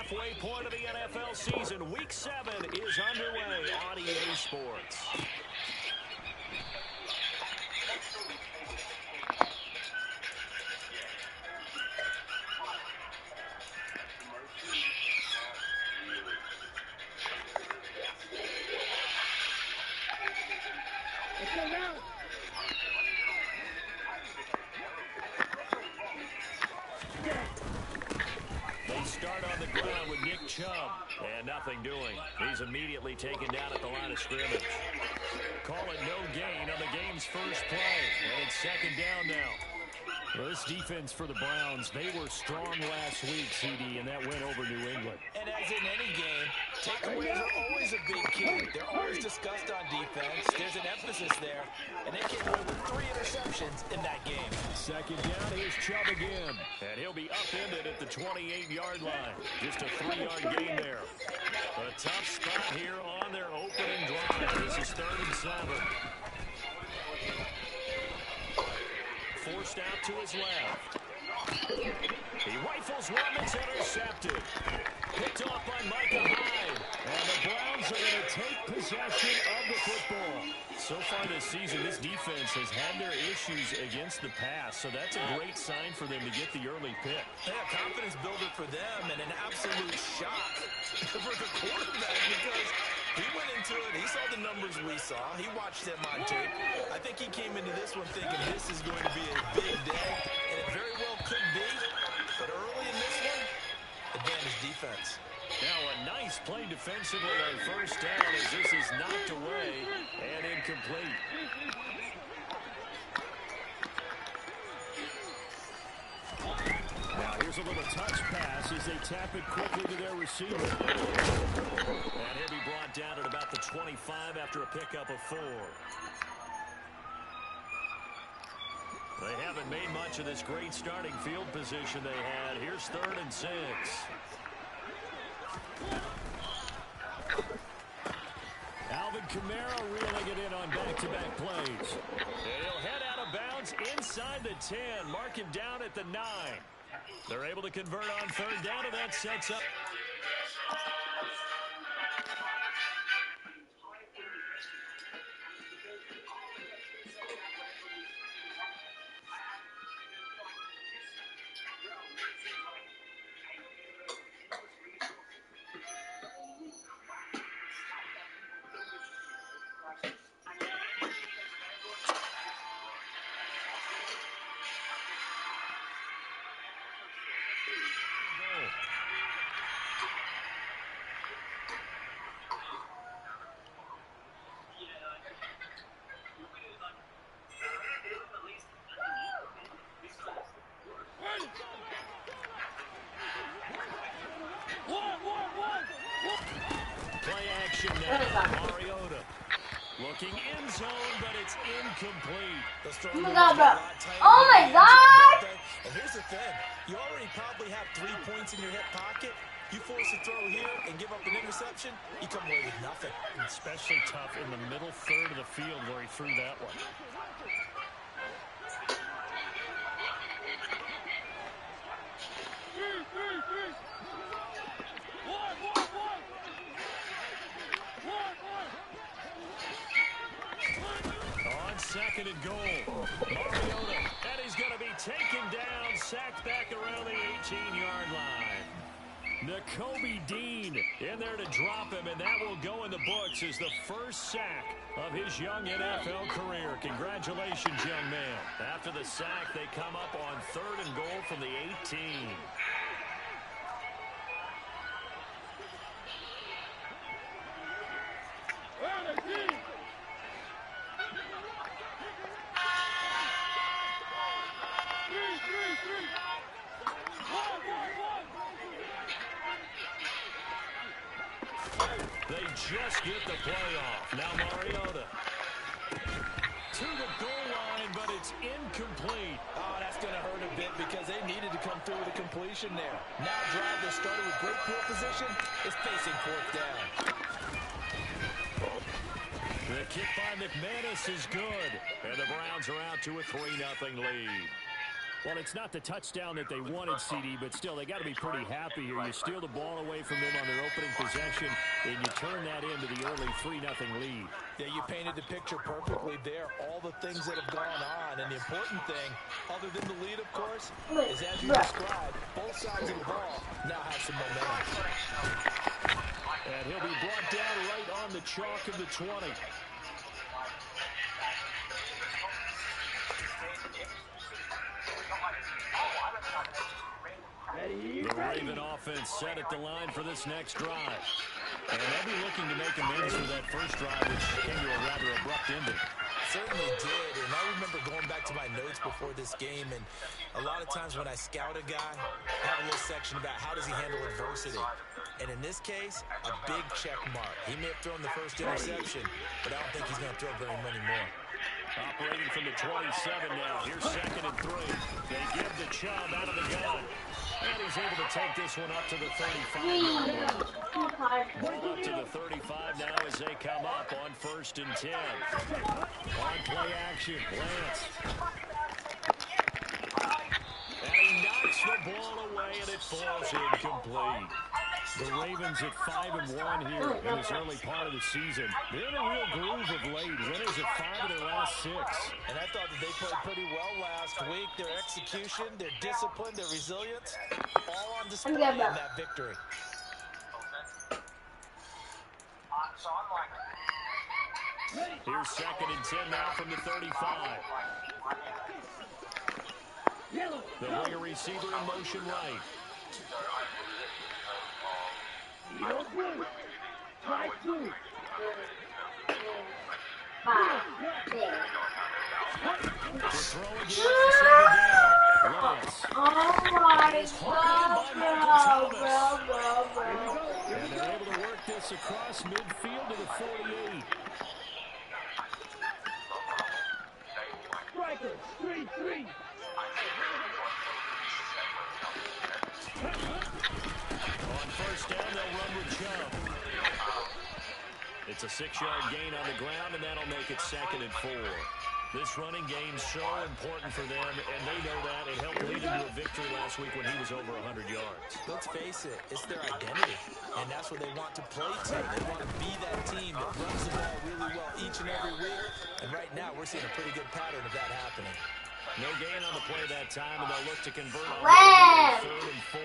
halfway point of the NFL season. Week 7 is underway on EA Sports. They start on the ground with Nick Chubb, and nothing doing. He's immediately taken down at the line of scrimmage. Call it no gain on the game's first play, and it's second down now. Well, this defense for the Browns, they were strong last week, CD, and that went over New England. And as in any game, takeaways are always a big key. They're always discussed on defense. There's an emphasis there, and they came away with 3 interceptions in that game. Second down, here's Chubb again, and he'll be upended at the 28-yard line. Just a 3-yard gain there. A tough spot here on their opening drive. This is 3rd and 7. Forced out to his left. He rifles one that's intercepted. Picked off by Micah Hyde. And the Browns are going to take possession of the football. So far this season, this defense has had their issues against the pass. So that's a great sign for them to get the early pick. Yeah, confidence builder for them and an absolute shock for the quarterback because he went into it. He saw the numbers we saw. He watched them on tape. I think he came into this one thinking this is going to be a big day, and it very well could be. But early in this one, advantage defense. Now a nice play defensively on first down as this is knocked away and incomplete. Now here's a little touch pass as they tap it quickly to their receiver. And he'll be brought down at about the 25 after a pickup of 4. They haven't made much of this great starting field position they had. Here's 3rd and 6. Alvin Kamara reeling it in on back-to-back plays. And he'll head out of bounds inside the 10. Mark him down at the 9. They're able to convert on 3rd down, and that sets up. Play action now. Mariota looking in zone, but it's incomplete. Oh my God, bro. Oh my God. And here's the thing. You already probably have 3 points in your hip pocket. You force a throw here and give up an interception, you come away with nothing. Especially tough in the middle third of the field where he threw that one. On 2nd and goal, Mariota, and he's going to be taken down, sacked back around the 18-yard line. Nakobe Dean in there to drop him, and that will go in the books as the first sack of his young NFL career. Congratulations, young man. After the sack, they come up on 3rd and goal from the 18. They just get the playoff. Now Mariota to the goal line, but it's incomplete. Oh, that's going to hurt a bit because they needed to come through with a completion there. Now drive that started with great field position is facing 4th down. The kick by McManus is good, and the Browns are out to a 3-0 lead. Well, it's not the touchdown that they wanted, CD, but still, they got to be pretty happy here. You steal the ball away from them on their opening possession, and you turn that into the early 3-0 lead. Yeah, you painted the picture perfectly there. All the things that have gone on, and the important thing, other than the lead, of course, is as you described, both sides of the ball now have some momentum. And he'll be brought down right on the chalk of the 20. The Raven offense set at the line for this next drive. And they'll be looking to make amends for that first drive, which came to a rather abrupt ending. Certainly did, and I remember going back to my notes before this game, and a lot of times when I scout a guy, I have a little section about how does he handle adversity. And in this case, a big check mark. He may have thrown the first interception, but I don't think he's going to throw very many more. Operating from the 27 now. Here's 2nd and 3. They give the Chubb out of the gun. And he's able to take this one up to the 35. Ball up to the 35 now as they come up on 1st and 10. On play action, Lance. And he knocks the ball away, and it falls incomplete. The Ravens at 5-1 here in this early part of the season. They're in a real groove of late. Winners at 5 of their last 6. And I thought that they played pretty well last week. Their execution, their discipline, their resilience, all on display in that victory. Here's 2nd and 10 now from the 35. They'll bring a receiver in motion right. To throw again, 2nd down. Lance. Oh my God, bro. And they're able to work this across midfield to the 48. Striker, 3-3. On 1st down, they'll run with Chubb. It's a 6-yard gain on the ground, and that'll make it 2nd and 4. This running game's so important for them, and they know that. It helped lead them to a victory last week when he was over 100 yards. Let's face it, it's their identity, and that's what they want to play to. They want to be that team that runs the ball really well each and every week, and right now we're seeing a pretty good pattern of that happening. No gain on the play that time, and they'll look to convert on 3rd and 4.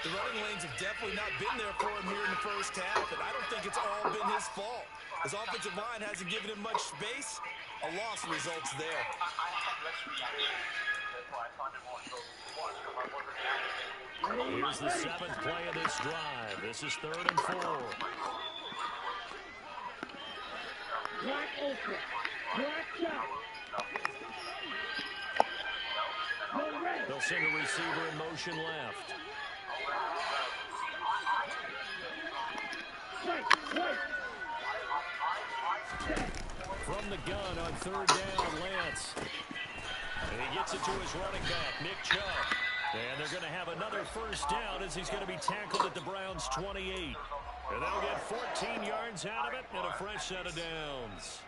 The running lanes have definitely not been there for him here in the first half, and I don't think it's all been his fault. His offensive line hasn't given him much space. A loss results there. Here's the 7th play of this drive. This is 3rd and 4. Black open. Black shot. They'll send a receiver in motion left. From the gun on 3rd down, Lance. And he gets it to his running back, Nick Chubb. And they're going to have another 1st down as he's going to be tackled at the Browns' 28. And they'll get 14 yards out of it and a fresh set of downs.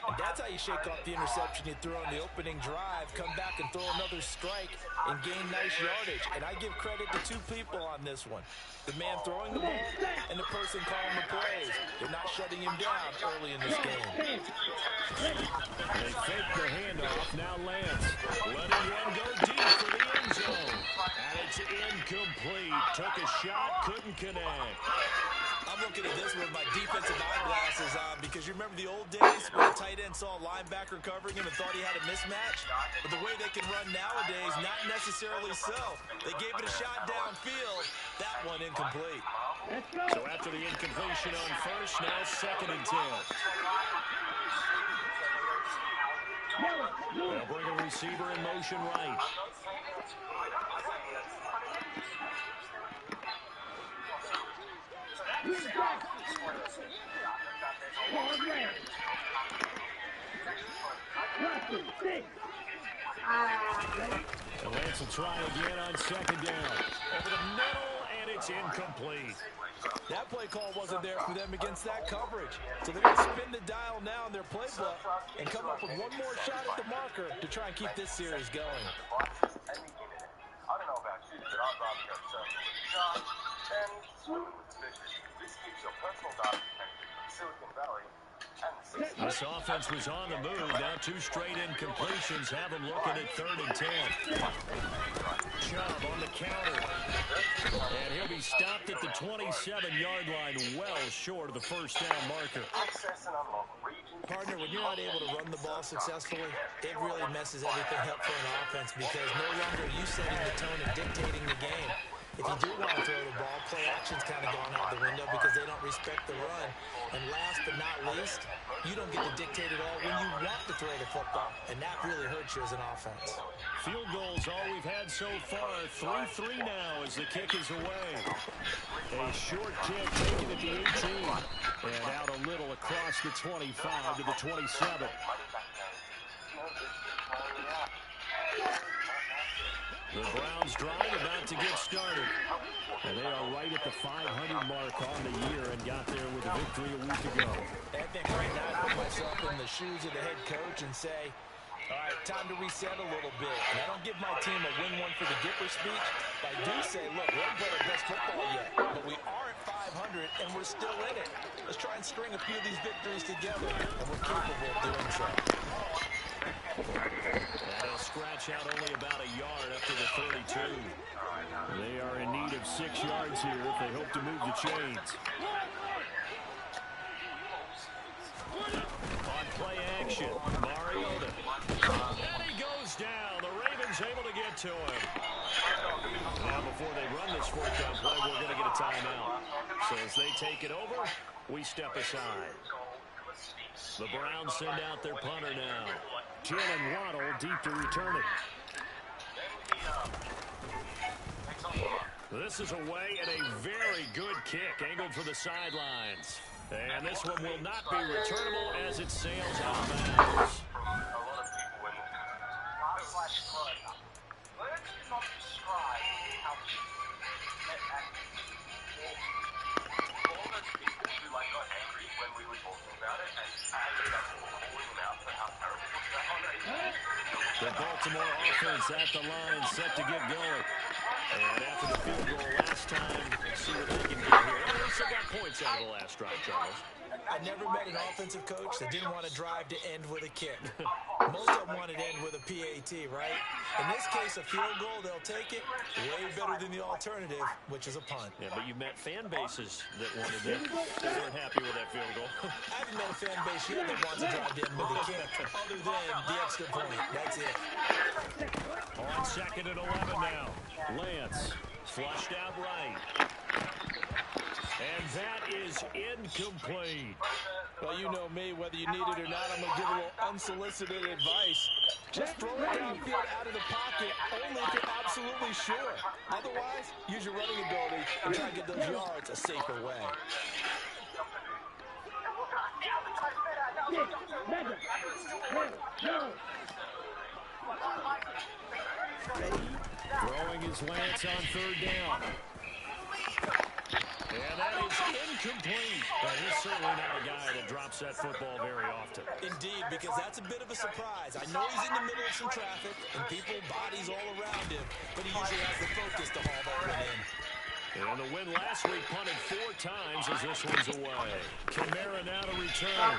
And that's how you shake off the interception you threw on the opening drive, come back and throw another strike and gain nice yardage. And I give credit to 2 people on this one. The man throwing the ball and the person calling the plays. They're not shutting him down early in this game. They fake the handoff. Now Lance letting one go deep for the end zone. And it's incomplete. Took a shot, couldn't connect. I'm looking at this with my defensive eyeglasses on because you remember the old days when a tight end saw a linebacker covering him and thought he had a mismatch? But the way they can run nowadays, not necessarily so. They gave it a shot downfield. That one incomplete. So after the incompletion on 1st, now 2nd and 10. They'll bring a receiver in motion right. And Lance will try again on 2nd down. Over the middle, and and it's incomplete. That play call wasn't there for them against that coverage. So they're going to spin the dial now in their playbook and come up with one more shot at the marker to try and keep this series going. I don't know about you, but I'd rather go surfing with sharks than swimming with fishes. This keeps your personal data protected from Silicon Valley and the This offense was on the move. Now 2 straight incompletions have them looking at 3rd and 10. Chubb on the counter. And he'll be stopped at the 27-yard line, well short of the first down marker. Partner, when you're not able to run the ball successfully, it really messes everything up for an offense because no longer are you setting the tone and dictating the game. If you do want to throw the ball, play action's kind of gone out the window because they don't respect the run. And last but not least, you don't get to dictate it all when you want to throw the football. And that really hurts you as an offense. Field goals all we've had so far. 3-3 now as the kick is away. A short kick taken at the 18. And out a little across the 25 to the 27. The Browns drive about to get started. And they are right at the 500 mark on the year and got there with a victory a week ago. I think right now I put myself in the shoes of the head coach and say, all right, time to reset a little bit. And I don't give my team a win one for the Gipper speech. But I do say, look, we haven't played our best football yet. But we are at 500 and we're still in it. Let's try and string a few of these victories together. And we're capable of doing so. That'll scratch out only about a yard up to the 32. They are in need of 6 yards here if they hope to move the chains. On play action, Mariota. And he goes down. The Ravens able to get to him. Now before they run this 4th down play, we're going to get a timeout. So as they take it over, we step aside. The Browns send out their punter now. Jalen Waddle deep to return it. This is away and a very good kick angled for the sidelines. And this one will not be returnable as it sails out of bounds. The Baltimore offense at the line, set to get going. And after the field goal last time, see what they can do here. They also got points out of the last drive, Charles. I never met an offensive coach that didn't want to drive to end with a kick. Most of them wanted to end with a PAT, right? In this case, a field goal, they'll take it way better than the alternative, which is a punt. Yeah, but you've met fan bases that wanted that. They weren't happy with that field goal. I haven't met a fan base yet that wants to drive to end with a kick, other than the extra point. That's it. On 2nd and 11 now. Lance flushed out right. And that is incomplete. Well, you know me, whether you need it or not, I'm going to give a little unsolicited advice. Just throw it downfield out of the pocket, only if you're absolutely sure. Otherwise, use your running ability and try to get those yards a safer way. Throwing his Lance on 3rd down. And that is incomplete. But he's certainly not a guy that drops that football very often. Indeed, because that's a bit of a surprise. I know he's in the middle of some traffic and people, bodies all around him, but he usually has the focus to haul that one in. And the win last week punted 4 times as this one's away. Kamara now to return.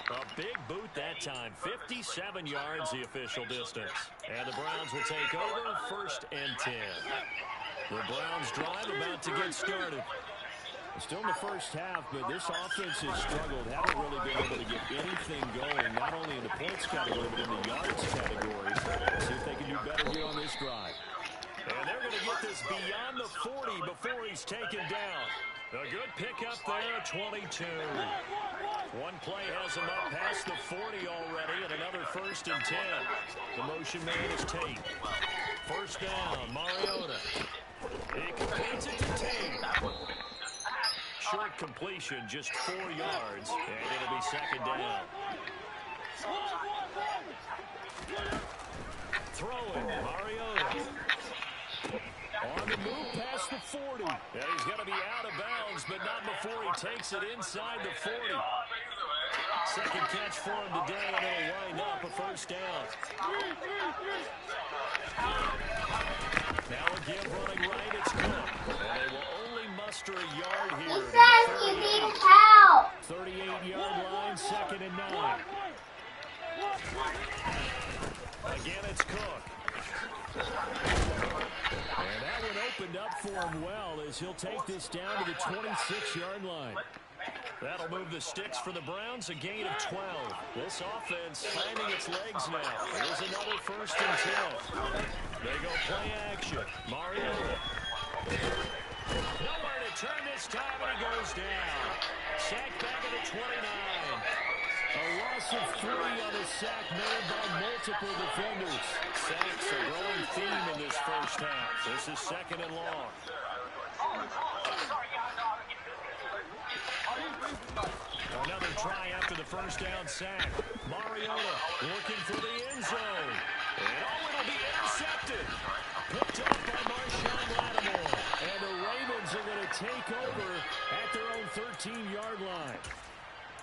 A big boot that time. 57 yards the official distance. And the Browns will take over 1st and 10. The Browns drive about to get started. Still in the first half, but this offense has struggled. Haven't really been able to get anything going, not only in the points category, but in the yards category. See if they can do better here on this drive. And they're going to get this beyond the 40 before he's taken down. A good pickup there, 22. One play has him up past the 40 already, and another 1st and 10. The motion man is Tate. 1st down, Mariota. He completes it to Tate. Short completion, just 4 yards, and it'll be 2nd down. throwing, Mariota. On the move past the 40. And he's going to be out of bounds, but not before he takes it inside the 40. Second catch for him today, and it'll wind up a first down. Now a give running right, it's Cook. And they will only muster a yard here. He says you need help. 38-yard line, 2nd and 9. Again, it's Cook. And that one opened up for him well as he'll take this down to the 26-yard line. That'll move the sticks for the Browns, a gain of 12. This offense finding its legs now. Here's another 1st and 10. They go play action. Mariota. Nowhere to turn this time, and he goes down. Sacked back at the 29. A loss of 3 on a sack made by multiple defenders. Sacks a growing theme in this first half. This is 2nd and long. Another try after the first down sack. Mariota looking for the end zone. And it'll be intercepted. Picked up by Marshawn Lattimore. And the Ravens are going to take over at their own 13-yard line.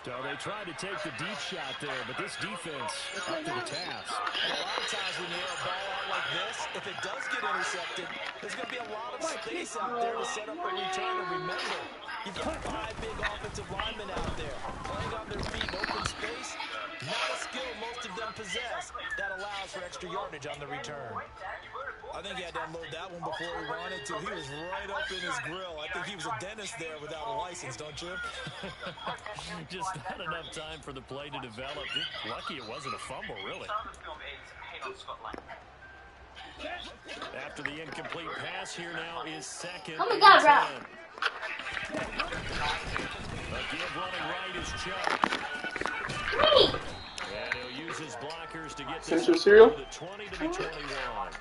So they tried to take the deep shot there, but this defense up to the task. And a lot of times when you air a ball out like this, if it does get intercepted, there's going to be a lot of space out there to set up a return. And remember, you've got 5 big offensive linemen out there playing on their feet in open space. Not a skill most of them possess that allows for extra yardage on the return. I think he had to unload that one before he wanted to. He was right up in his grill. I think he was a dentist there without a license, don't you? Just not enough time for the play to develop. Lucky it wasn't a fumble, really. After the incomplete pass, here now is 2nd Oh my God, bro. A give running right is Chubb. Wait. And he'll use his blockers to get this Central cereal? to the 20 to the 21.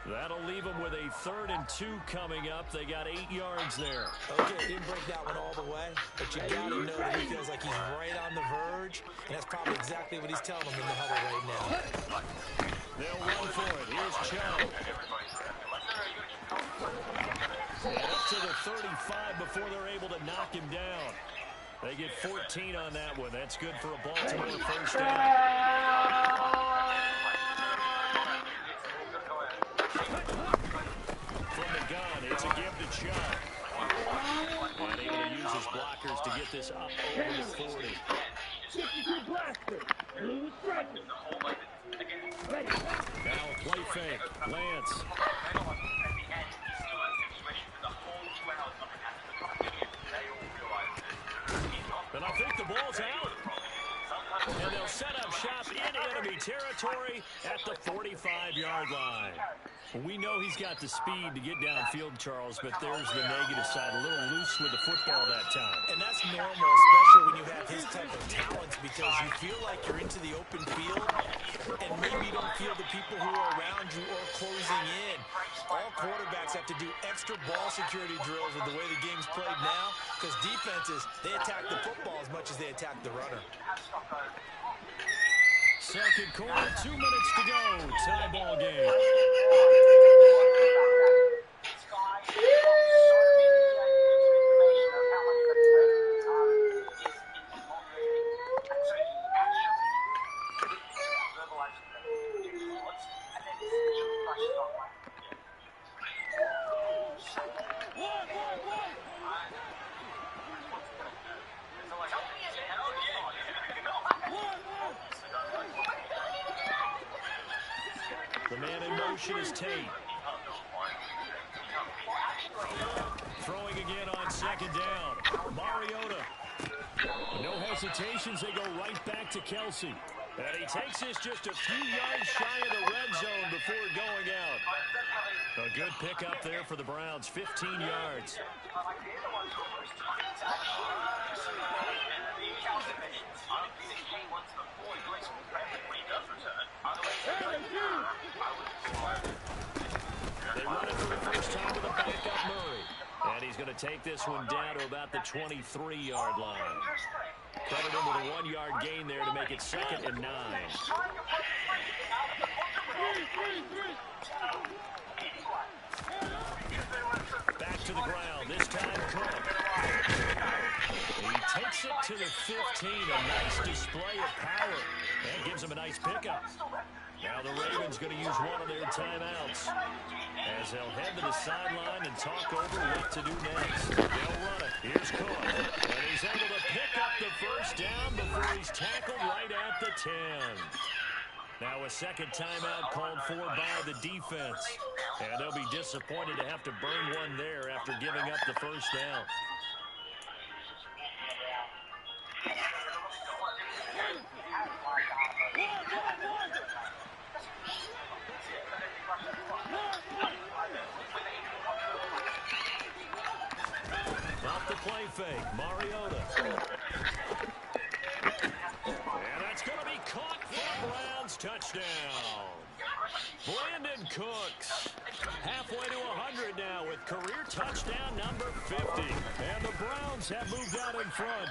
That'll leave them with a 3rd and 2 coming up. They got 8 yards there. Okay, didn't break that one all the way, but you got to know that he feels like he's right on the verge, and that's probably exactly what he's telling them in the huddle right now. They'll run for it. Here's Chubb. And up to the 35 before they're able to knock him down. They get 14 on that one. That's good for a Baltimore first down. From the gun, it's a give to Chubb. And able to use his blockers to get this up over the 40. Now a play fake. Lance. And I think the ball's out. And they'll set up shop in enemy territory at the 45-yard line. We know he's got the speed to get downfield, Charles, but there's the negative side. A little loose with the football that time. And that's normal, especially when you have his type of talents, because you feel like you're into the open field, and maybe you don't feel the people who are around you or closing in. All quarterbacks have to do extra ball security drills with the way the game's played now, because defenses, they attack the football as much as they attack the runner. Second quarter, 2 minutes to go. Tie ball game. The man in motion is Tate. Throwing again on 2nd down. Mariota. No hesitations. They go right back to Kelsey. And he takes this just a few yards shy of the red zone before going out. A good pickup there for the Browns. 15 yards. They run it for the first time with a backup Murray. And he's going to take this one down to about the 23-yard line. Credit him with a 1-yard gain there to make it 2nd and 9. Back to the ground. This time Cook. He takes it to the 15. A nice display of power. And gives him a nice pickup. Now the Ravens going to use one of their timeouts as they'll head to the sideline and talk over what to do next. They'll run it. Here's Cook. And he's able to pick up the first down before he's tackled right at the 10. Now a second timeout called for by the defense. And they'll be disappointed to have to burn one there after giving up the first down. Off the play fake, Mariota. And that's going to be caught for the Browns. Touchdown. Brandon Cooks. Halfway to 100 now with career touchdown number 50. And the Browns have moved out in front.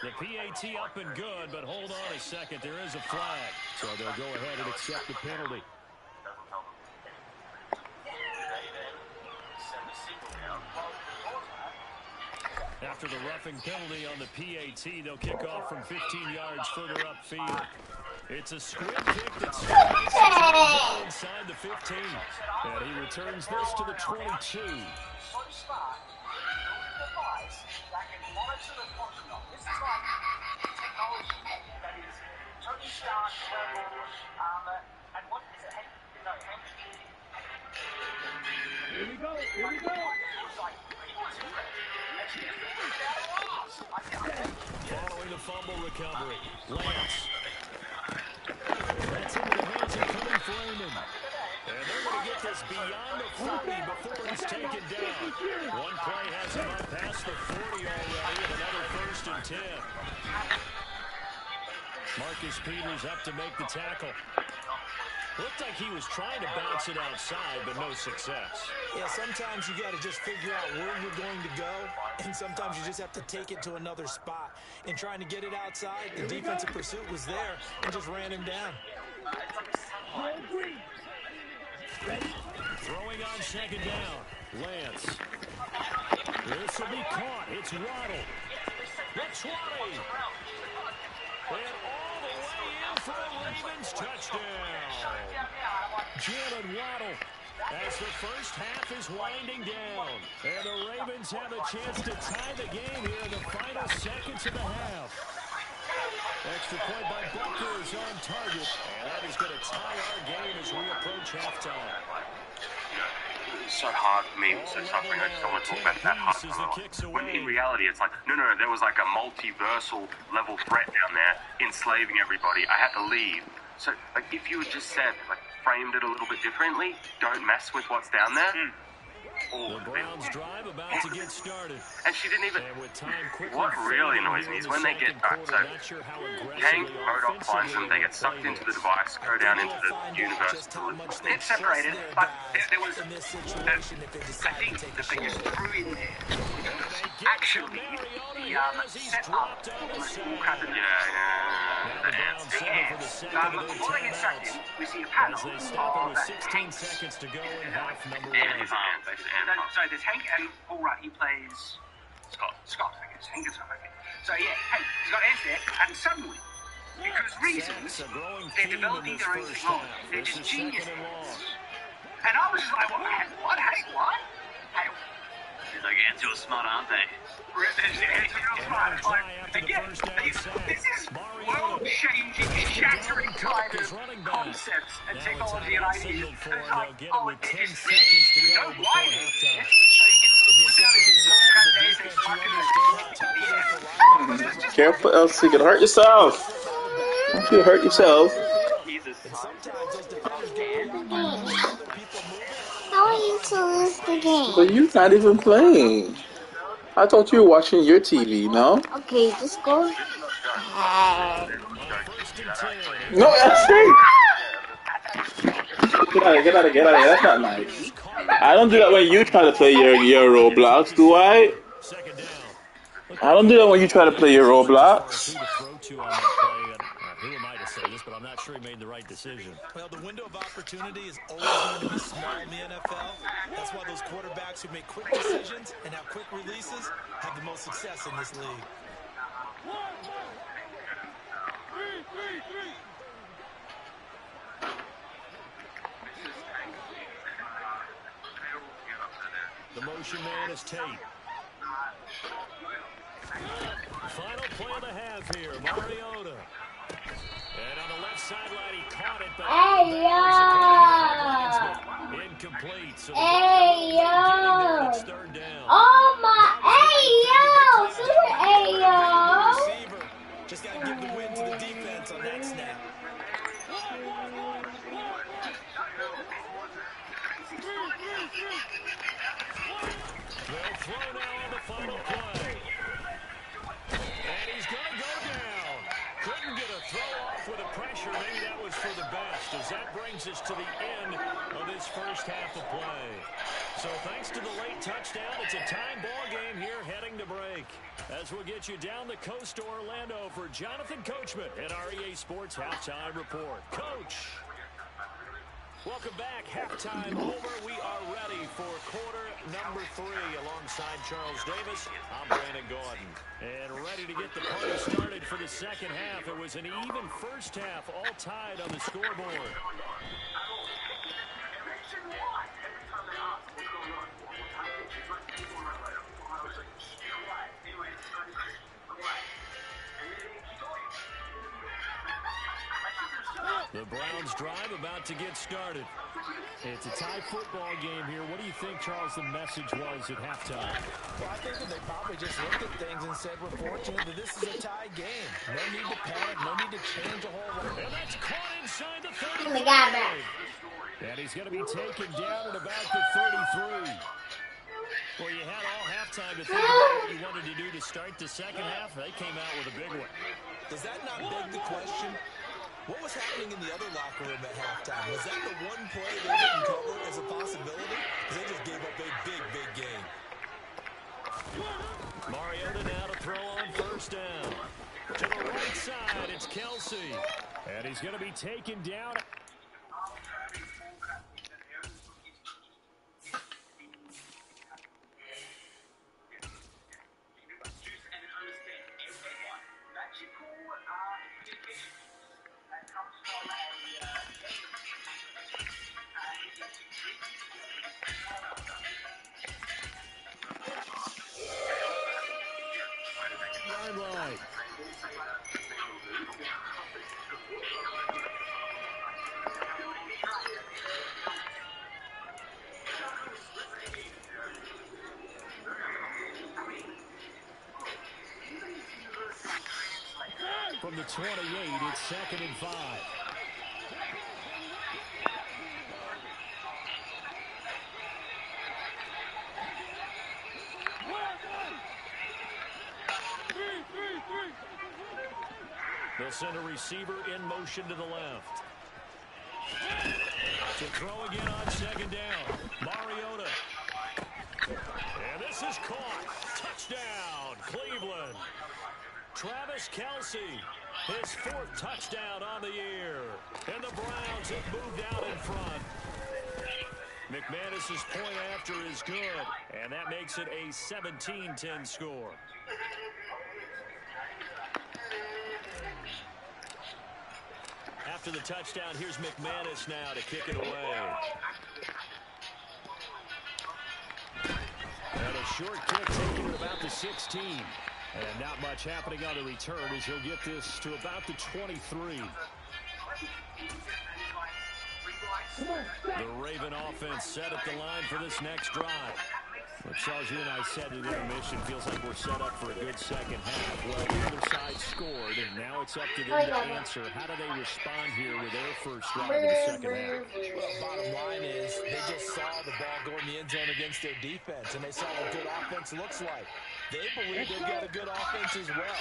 The PAT up and good, but hold on a second. There is a flag. So they'll go ahead and accept the penalty. After the roughing penalty on the PAT, they'll kick off from 15 yards further upfield. It's a squib kick that's inside the 15. And he returns this to the 22. Here we go. Here we go. Following the fumble recovery, Lance. That's into the hands of Cody Freeman. And they're going to get this beyond the 40 before he's taken down. One play has him up past the 40 already, and another 1st and 10. Marcus Peters up to make the tackle. Looked like he was trying to bounce it outside, but no success. Yeah, sometimes you got to just figure out where you're going to go, and sometimes you just have to take it to another spot. In trying to get it outside, the defensive pursuit was there and just ran him down. Throwing on second down, Lance. This will be caught. It's Waddle. The 20. And all the way in for a Ravens touchdown. Jalen Waddle as the first half is winding down. And the Ravens have a chance to tie the game here in the final seconds of the half. Extra point by Butker is on target. And that is going to tie our game as we approach halftime. It's so hard for me, so suffering. I just don't want to talk about that half. When in reality, it's like, no, there was like a multiversal level threat down there enslaving everybody. I had to leave. So, like, if you had just said, like, framed it a little bit differently, don't mess with what's down there. The Browns drive about to get started. And she didn't even... What really annoys me is when they get... so, Hank, Modoc finds them, they get sucked into the device, go down into the universe. It's separated, but there was... I think the biggest threw in there actually the setup of the small cabinet. The ants. Before they get sucked in, we see a panel of 16 seconds to go in half number one. So there's Hank and Paul Rudd. He plays Scott, I guess. Hank is Scott, okay. So yeah, Hank, he's got ants there, and suddenly, because reasons, they're developing their own technology. They're just geniuses. And I was just like, what? Hank, what? Hey, he's like, ants are smart, aren't they? Again, this is world-changing, shattering kind of concepts and technology and ideas. And it's like, oh, it's just you know why this is, so you can Careful, else you can hurt yourself. Don't you hurt yourself. How are you to lose the game? But you're not even playing. I thought you were watching your TV, no? Okay, just go ahead. No, that's great. Get out of here. That's not nice. I don't do that when you try to play your Roblox, do I? I don't do that when you try to play your Roblox. Who am I to say this, but I'm not sure he made the right decision. Well, the window of opportunity is always going to be small in the NFL. That's why those quarterbacks who make quick decisions and have quick releases have the most success in this league. The motion man is Tate. Final play of the half here, Mariota. And on the left sideline, he caught it, but incomplete. So it's third down. Oh my, Receiver just got to give the win to the defense on that snap. They'll throw now on the final play. And he's going to go down. Couldn't get a throw off with the pressure. Maybe that was for the best, as that brings us to the end of this first half of play. So thanks to the late touchdown, it's a time ball game here heading to break. As we'll get you down the coast to Orlando for Jonathan Coachman at our EA Sports Halftime Report. Coach. Welcome back. Halftime over. We are ready for quarter number 3 alongside Charles Davis. I'm Brandon Gordon. And ready to get the party started for the second half. It was an even first half, all tied on the scoreboard. The Browns drive about to get started. It's a tie football game here. What do you think, Charles, the message was at halftime? Well, I think that they probably just looked at things and said, we're fortunate that this is a tie game. No need to panic. No need to change a whole lot. And that's caught inside the 30. Oh my God, man. And he's going to be taken down at about the 33. Well, you had all halftime to think about what you wanted to do to start the second half. They came out with a big one. Does that not beg the question? What was happening in the other locker room at halftime? Was that the one play they didn't cover as a possibility? Because they just gave up a big, big game. Mariota now to throw on first down. To the right side, it's Kelsey. And he's going to be taken down. Line. From the 28, it's 2nd and 5. They'll send a receiver in motion to the left. To throw again on 2nd down. Mariota. And this is caught. Touchdown, Cleveland. Travis Kelsey, his 4th touchdown on the year. And the Browns have moved out in front. McManus's point after is good. And that makes it a 17-10 score. After the touchdown, here's McManus now to kick it away. And a short kick taken at about the 16. And not much happening on the return as he'll get this to about the 23. The Raven offense set at the line for this next drive. Well, Charles, you and I said at intermission, feels like we're set up for a good second half. Well, the other side scored, and now it's up to them to answer. How do they respond here with their first drive in the second half? Well, bottom line is they just saw the ball go in the end zone against their defense, and they saw what good offense looks like. They believe they've got a good offense as well.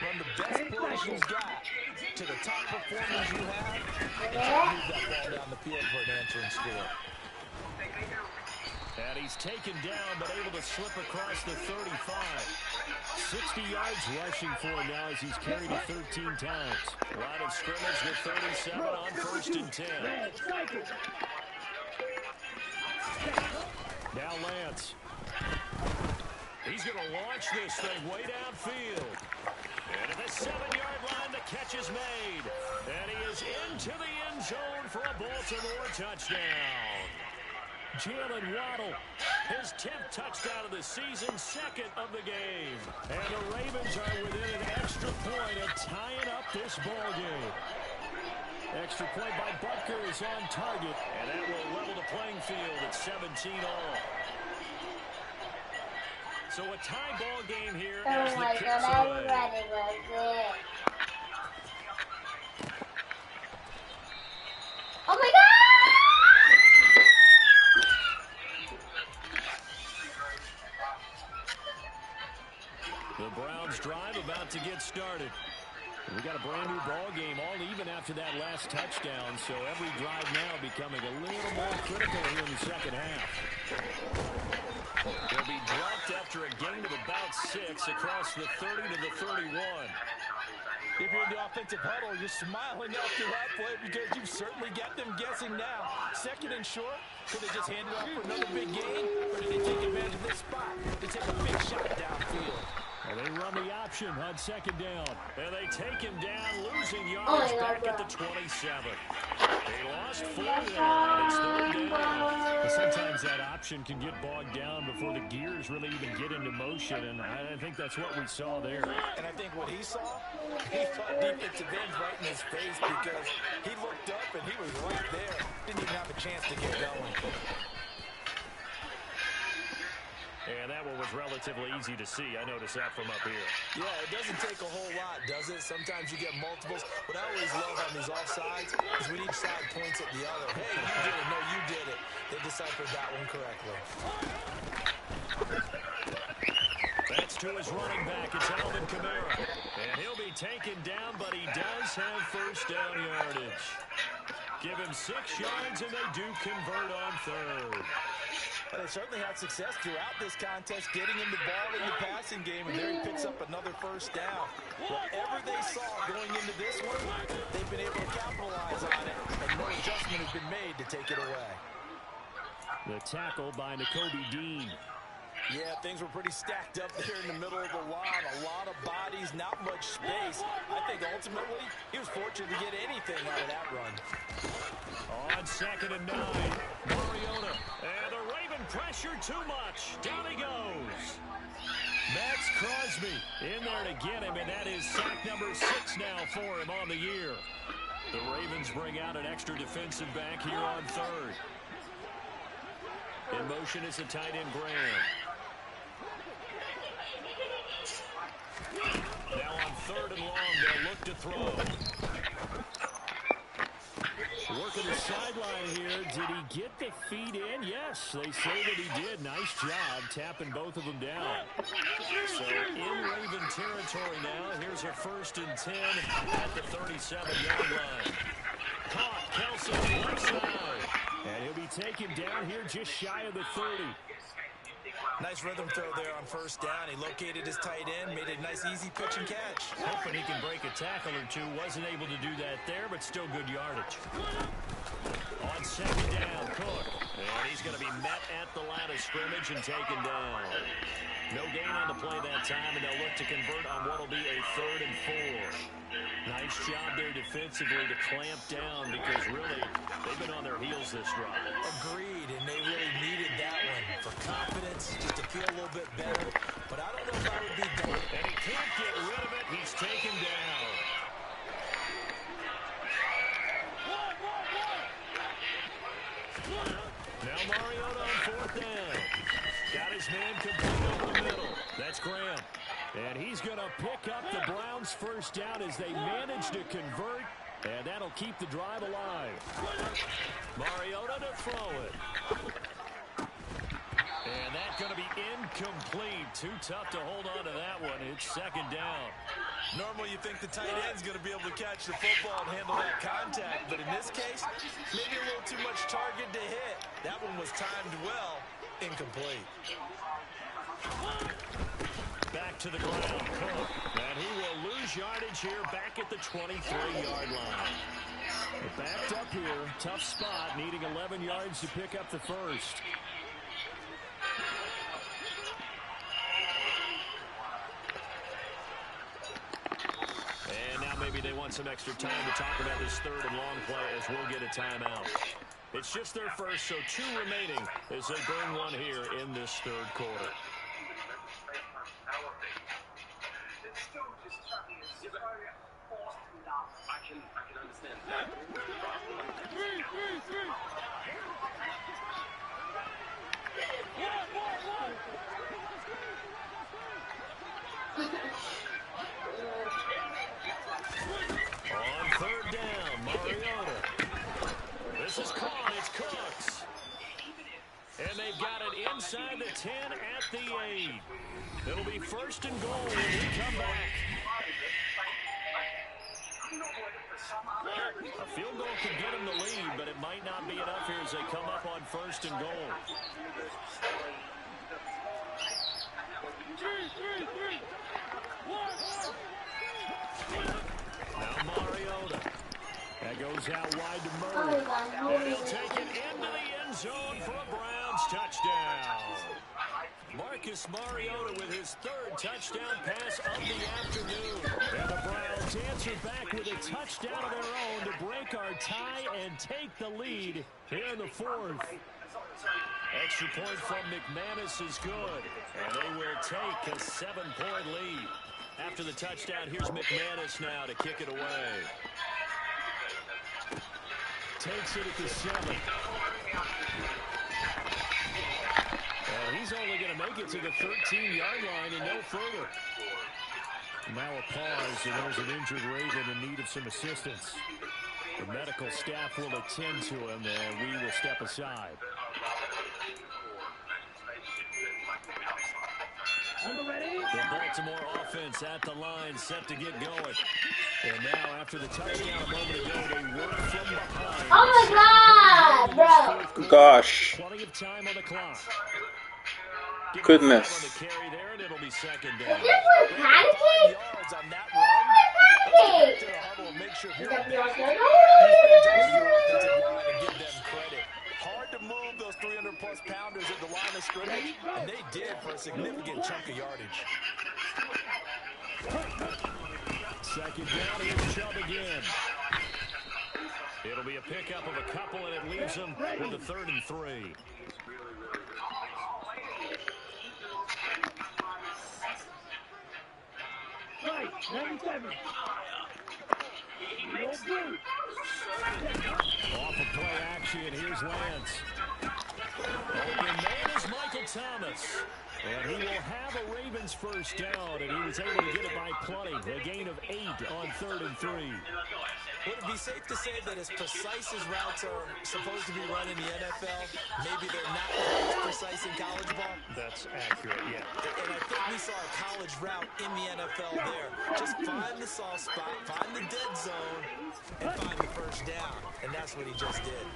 Run the best players you've got to the top performers you have, and try to move that ball down the field for an answering score. And he's taken down, but able to slip across the 35. 60 yards rushing for him now as he's carried it 13 times. Line of scrimmage with 37 on 1st and 10. Now Lance. He's going to launch this thing way downfield. And at the 7-yard line, the catch is made. And he is into the end zone for a Baltimore touchdown. Jalen Waddle, his 10th touchdown of the season, 2nd of the game. And the Ravens are within an extra point of tying up this ball game. Extra point by Butker is on target, and that will level the playing field at 17 all. So a tie ball game here as the kicks away. Oh my God! The Browns drive about to get started. We got a brand new ball game, all even after that last touchdown, so every drive now becoming a little more critical here in the second half. They'll be dropped after a gain of about 6 across the 30 to the 31. If you're in the offensive huddle, you're smiling after that play because you've certainly got them guessing now. 2nd and short, could they just hand it off for another big gain, or did they take advantage of this spot to take a big shot downfield? Well, they run the option on 2nd down. And they take him down, losing yards back at the 27. They lost 4 there, and it's 3rd down. But sometimes that option can get bogged down before the gears really even get into motion, and I think that's what we saw there. And I think what he saw, he thought defensive ends right in his face because he looked up and he was right there. Didn't even have a chance to get going. And that one was relatively easy to see. I noticed that from up here. Yeah, it doesn't take a whole lot, does it? Sometimes you get multiples. What I always love on these offsides is when each side points at the other. Hey, you did it. No, you did it. They deciphered that one correctly. That's to his running back. It's Alvin Kamara. And he'll be taken down, but he does have 1st down yardage. Give him 6 yards, and they do convert on 3rd. But they certainly had success throughout this contest, getting him the ball in the passing game, and there he picks up another 1st down. Whatever they saw going into this one, they've been able to capitalize on it, and no adjustment has been made to take it away. The tackle by Nakobe Dean. Yeah, things were pretty stacked up there in the middle of the line. A lot of bodies, not much space. I think ultimately he was fortunate to get anything out of that run. On 2nd and 9, Mariota. And the Raven pressure too much. Down he goes. Max Crosby in there to get him, and that is sack number 6 now for him on the year. The Ravens bring out an extra defensive back here on 3rd. In motion is the tight end Graham. Now on 3rd and long, they'll look to throw. Working the sideline here. Did he get the feet in? Yes, they say that he did. Nice job tapping both of them down. So in Raven territory now. Here's a 1st and 10 at the 37-yard line. Caught Kelsey left side. And he'll be taken down here just shy of the 30. Nice rhythm throw there on 1st down. He located his tight end, made a nice easy pitch and catch. Hoping he can break a tackle or two. Wasn't able to do that there, but still good yardage. On 2nd down, Cook. And he's going to be met at the line of scrimmage and taken down. No gain on the play that time, and they'll look to convert on what will be a 3rd and 4. Nice job there defensively to clamp down because really they've been on their heels this drive. Agreed, and they really needed that one for confidence, just to feel a little bit better. But I don't know if I would be done. And he can't get rid of it. He's taken down. Now Mariota on 4th down. Got his man complete over the middle. That's Graham. And he's going to pick up the Browns' 1st down as they manage to convert. And that'll keep the drive alive. Mariota to throw it. And that's going to be incomplete. Too tough to hold on to that one. It's 2nd down. Normally you think the tight end's going to be able to catch the football and handle that contact. But in this case, maybe a little too much target to hit. That one was timed well. Incomplete. back to the ground. Cook. And he will lose yardage here back at the 23-yard line. They're backed up here. Tough spot. Needing 11 yards to pick up the first. And now maybe they want some extra time to talk about this third and long play as we'll get a timeout. It's just their first, so 2 remaining as they bring one here in this third quarter. I can understand that. On third down, Mariota. This is caught. It's Cooks. And they've got it inside the 10 at the 8. It'll be first and goal when we come back. A field goal could get them the lead, but it might not be enough here as they come up on first and goal. Now Mariota. That goes out wide to Murray. And he'll take it into the end zone for a Browns touchdown. Marcus Mariota with his 3rd touchdown pass of the afternoon. And the Browns answer back with a touchdown of their own to break our tie and take the lead here in the 4th. Extra point from McManus is good. And they will take a 7-point lead. After the touchdown, here's McManus now to kick it away. Takes it at the 7. And he's only going to make it to the 13-yard line and no further. Now a pause, and there's an injured Raven in need of some assistance. The medical staff will attend to him, and we will step aside. The Baltimore offense at the line, set to get going. And now, after the touchdown a moment ago, they work from behind. Oh my God, bro! Gosh. Plenty of time on the clock. Goodness. On the carry there, and it'll be second down. Is this one panicking? Yards on that Why run. am I panicking? To the huddle and make sure Is you're that back. your turn? To give them credit. Hard to move those 300-plus pounders at the line of scrimmage, and they did for a significant chunk of yardage. Second down, here's Chubb again. It'll be a pickup of a couple, and it leaves them with a 3rd and 3. Right, 97. Off of play action, here's Lance. Open man is Michael Thomas. And he will have a Ravens first down, and he was able to get it by plenty. A gain of 8 on 3rd and 3. Would it be safe to say that as precise as routes are supposed to be run in the NFL, maybe they're not as precise in college ball? That's accurate, yeah. And I think we saw a college route in the NFL there. Just find the soft spot, find the dead zone, and find the first down. And that's what he just did.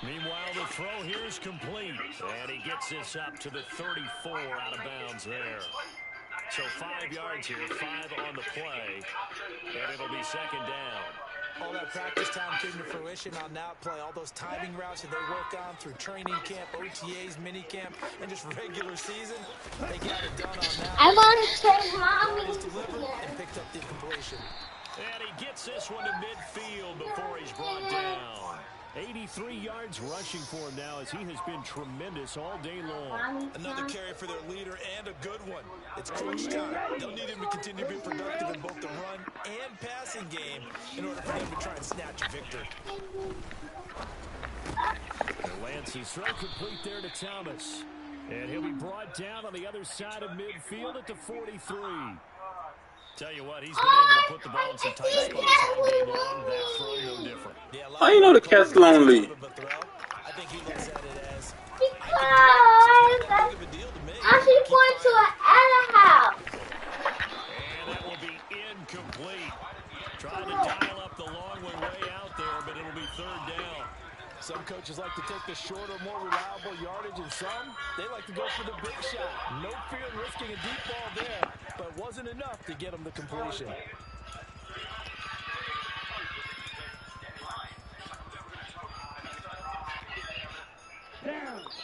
Meanwhile, the throw here is complete. And he gets this up to the 34 out of bounds there. So 5 yards here, 5 on the play, and it'll be second down. All that practice time came to fruition on that play. All those timing routes that they work on through training camp, OTAs, mini camp, and just regular season, they got it done on that. I want to take mommy. Delivered and picked up the completion. And he gets this one to midfield before he's brought down. 83 yards rushing for him now as he has been tremendous all day long. Another carry for their leader and a good one. It's crunch time. They'll need him to continue to be productive in both the run and passing game in order for them to try and snatch a victory. And Lance's throw complete there to Thomas. And he'll be brought down on the other side of midfield at the 43. Tell you what, he's been able to put the ball in some tight spots all game long. That throw no different. How you know the cat's lonely? I think he looks at it as Because I should point to an other house. And that will be incomplete. Trying to dial up the long one way out there, but it'll be third down. Some coaches like to take the shorter, more reliable yardage and For some, they like to go for the big shot. No fear in risking a deep ball there, but wasn't enough to get them the completion.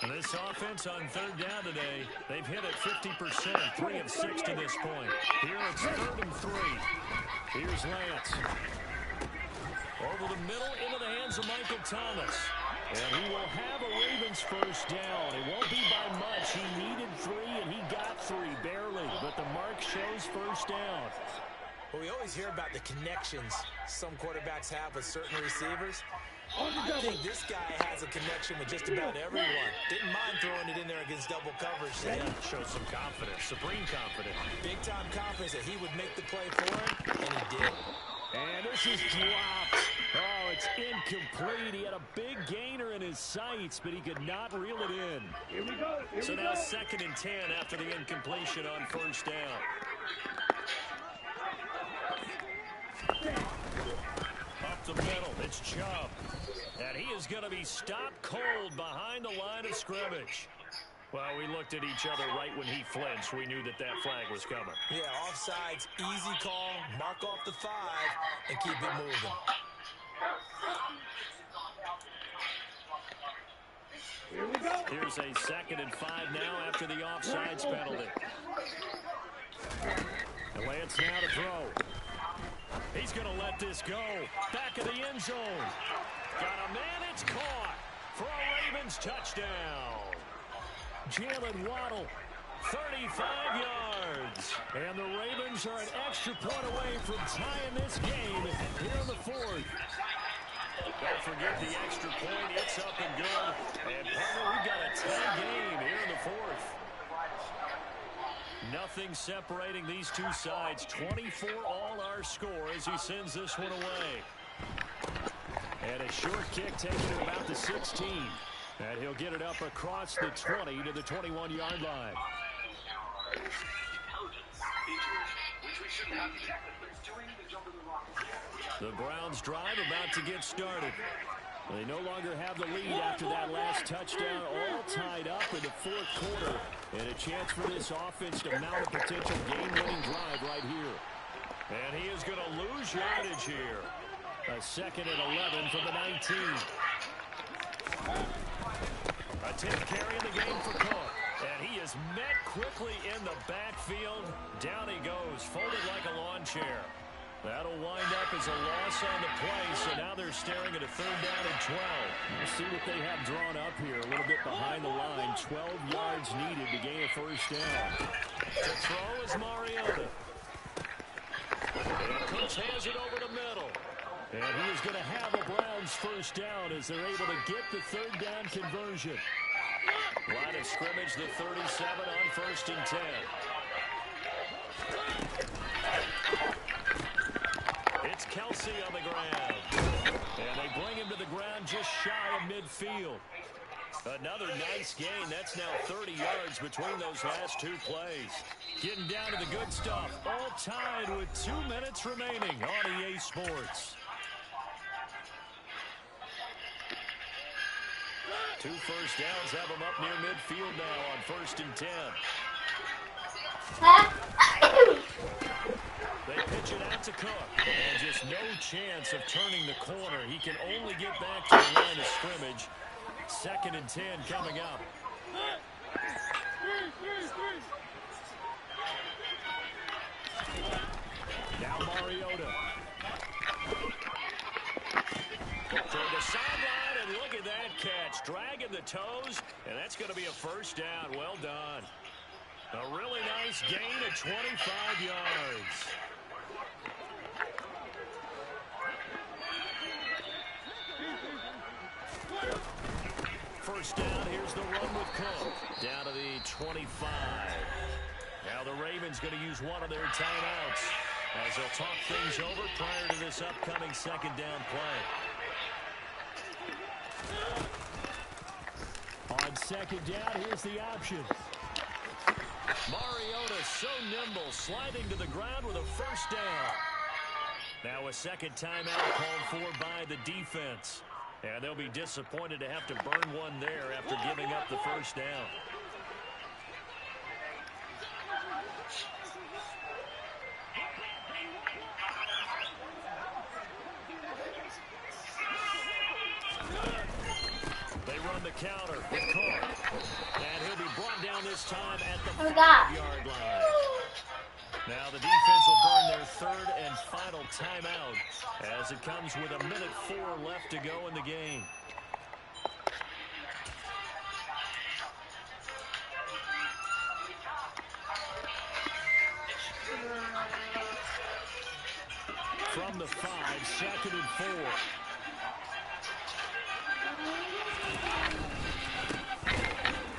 And this offense on third down today, they've hit it 50%, 3 of 6 to this point. Here it's 3rd and 3. Here's Lance. Over the middle into the hands of Michael Thomas. And he will have a Ravens first down. It won't be by much. He needed 3, and he got 3, barely. But the mark shows first down. Well, we always hear about the connections some quarterbacks have with certain receivers. I think this guy has a connection with just about everyone. Didn't mind throwing it in there against double coverage. Yeah, shows some confidence, supreme confidence. Big-time confidence that he would make the play for him, and he did. And this is dropped. Oh, it's incomplete. He had a big gainer in his sights, but he could not reel it in. Here we go. So now 2nd and 10 after the incompletion on first down. Up the middle, it's Chubb. And he is going to be stopped cold behind the line of scrimmage. Well, we looked at each other right when he flinched. We knew that that flag was coming. Yeah, offsides, easy call, mark off the 5, and keep it moving. Here we go. Here's a 2nd and 5 now after the offsides penalty. And Lance now to throw. He's going to let this go. Back of the end zone. Got a man, it's caught for a Ravens touchdown. Jalen Waddle, 35 yards. And the Ravens are an extra point away from tying this game here in the 4th. Don't forget the extra point. It's up and good. And partner, we've got a tie game here in the 4th. Nothing separating these two sides. 24 all our score as he sends this one away. And a short kick taken at about the 16. And he'll get it up across the 20 to the 21-yard line. The Browns drive about to get started. They no longer have the lead after that last touchdown, all tied up in the 4th quarter. And a chance for this offense to mount a potential game-winning drive right here. And he is going to lose yardage here. A 2nd and 11 from the 19. A 10th carry in the game for Cook. And he is met quickly in the backfield. Down he goes, folded like a lawn chair. That'll wind up as a loss on the play, so now they're staring at a 3rd down and 12. We'll see what they have drawn up here, a little bit behind the line. 12 yards needed to gain a first down. To throw is Mariota. And Cooks has it over the middle. And he is going to have a Browns first down as they're able to get the 3rd down conversion. Line of scrimmage, the 37 on 1st and 10. It's Kelsey on the ground. And they bring him to the ground just shy of midfield. Another nice gain. That's now 30 yards between those last 2 plays. Getting down to the good stuff. All tied with 2 minutes remaining on EA Sports. 2 first downs have them up near midfield now on 1st and 10. They pitch it out to Cook. And just no chance of turning the corner. He can only get back to the line of scrimmage. 2nd and 10 coming up. Now Mariota. Toward the sideline, and look at that catch. Dragging the toes, and that's going to be a first down. Well done. A really nice gain of 25 yards. First down, here's the run with Cook. Down to the 25. Now the Ravens going to use one of their timeouts as they'll talk things over prior to this upcoming 2nd down play. On 2nd down, here's the option. Mariota so nimble, sliding to the ground with a first down. Now a 2nd timeout called for by the defense. And they'll be disappointed to have to burn one there after giving up the first down. They run the counter with Carr. And he'll be brought down this time at the 5-yard line. Now the defense will burn their third and final timeout as it comes with 1:04 left to go in the game. From the 5, 2nd and 4.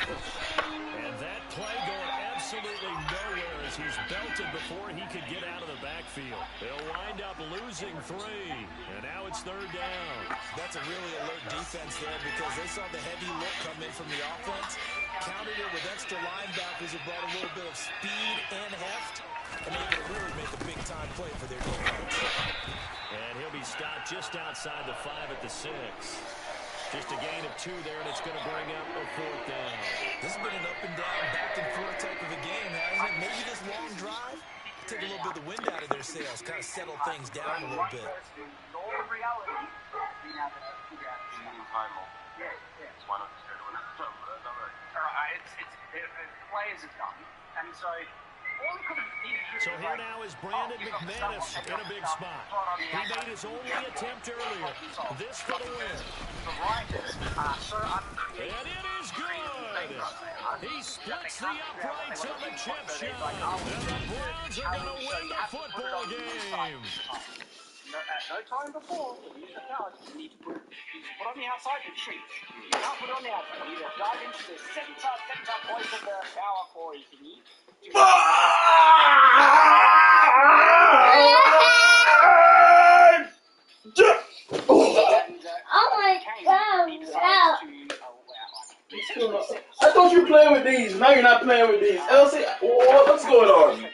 And that play going absolutely nowhere as he's belted before he could get out of the backfield. They'll wind up losing 3, and now it's 3rd down. That's a really alert defense there because they saw the heavy look come in from the offense, countered it with extra linebackers who brought a little bit of speed and heft, and able to really make a big-time play for their defense. And he'll be stopped just outside the 5 at the 6. Just a gain of 2 there, and it's going to bring up a 4th down. This has been an up-and-down, back-and-forth type of a game, hasn't it? Maybe this long drive take a little bit of the wind out of their sails, kind of settle things down a little bit. Players have done, and so So here now is Brandon McManus in a big spot. He made his only attempt earlier. This for the win. And it is good. He splits the uprights on the chip shot. And the Browns are going to win the football game. At no time before, use the power. You need to put on the outside and shoot. You can't put it on the outside. You either dive into the center point of the power core you can use. Oh my God! I thought you were playing with these. Now you're not playing with these. Elsie, what's going on?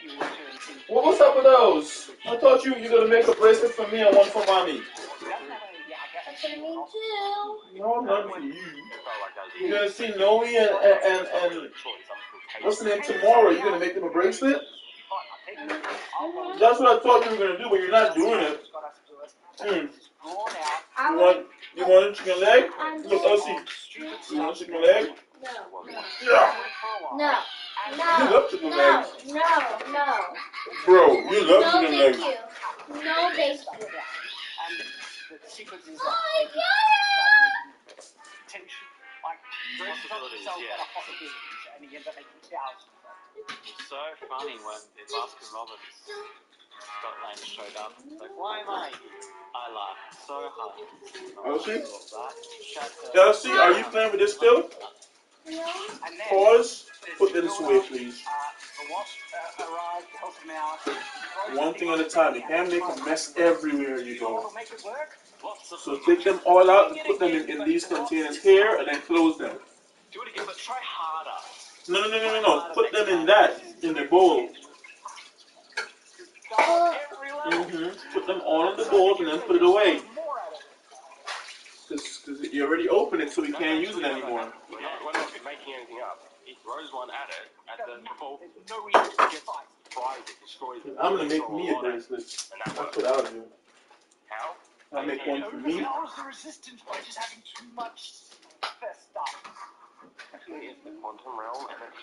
What's up with those? I thought you were going to make a bracelet for me and one for mommy. For me too. No, not for you. You're going to see Noe and what's the name tomorrow? You're going to make them a bracelet? That's what I thought you were going to do, but you're not doing it. You want a chicken leg? Look, Elsie. You want a chicken leg? No. You love chicken legs. No. Bro, you love No, chicken thank legs. you. No, thank you. The sequence is Oh my God! potential, like, possibilities, and he ends up making thousands. It's so funny when in Baskin Robbins, Scotland showed up. It's like, why am I here? I laughed so hard. Elsie? Elsie, are you playing with this still? No. Pause. Put this away, please. The wasp arrived, helped him out. One thing at a time. You can't make a mess everywhere you go. Make it work. So take them all out and put them in these containers here and then close them. Do it again, but try harder. No. Put them in the bowl. Put them all in the bowl and then put it away. Because you already opened it, so we can't use it anymore. We're not making anything up. He throws one at it, and the ball gets fries, it destroys it. I'm going to make me a bracelet. That's what I'll do. How? I'll make one for me. The resistance by just having too much stuff. Actually, it's the quantum realm, and it's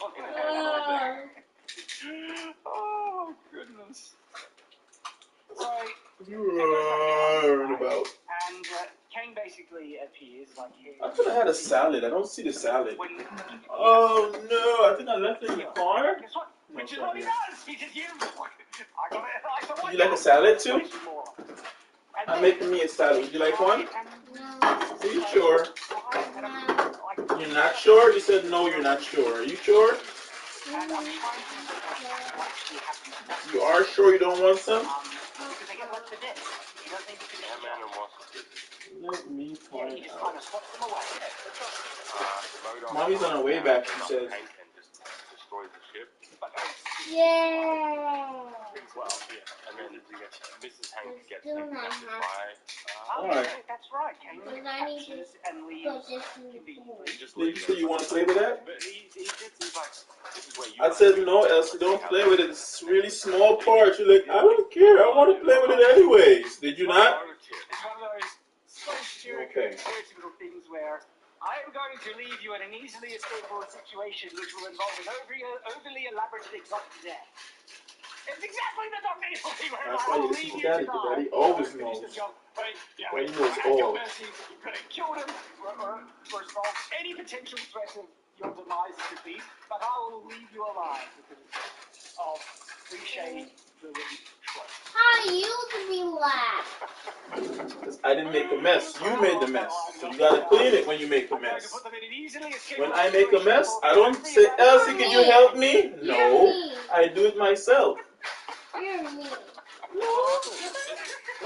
Oh, goodness. So, About. and Kane basically appears like here. I thought I had a salad. I don't see the salad. Oh no! I think I left it in the car. Guess what? Which is what he does. He just uses I got it. Would you like a salad too? I'm making me a salad. Would you like one? Are you sure? You're not sure? You said no, you're not sure. Are you sure? You are sure you don't want some? Let me find out. Mommy's on her way back, she says. destroys the ship. But Yeah. Well, yeah. And then Mrs. Hank gets Still not infected happy. by... Alright. that's right. Kane Because I need to captures and put leaves this in the conveniently. pool. Just Did you leave say it. you want to play with that? But he did, he's like, this is where you I guys said are. no, Elsie, don't play with it. It's really small parts. You're like, I don't care. I want to play with it anyways. Did you not? It's one of those so Okay. stereotypical things where I am going to leave you in an easily escapable situation which will involve an overly elaborate and exotic death. It's exactly the Dr. Evil thing where That's I why will you leave listen you to to Daddy. die. Daddy always Finish knows. the job. But, When he we're knows at your all. mercy. You're going to kill them or resolve any potential threat of your demise and defeat. But I will leave you alive because of cliche villain trope. How you to be last? Because I didn't make a mess. You made the mess. So you gotta clean it when you make a mess. When I make a mess, I don't say, Elsie, can you help me? No. I do it myself. You're mean. No.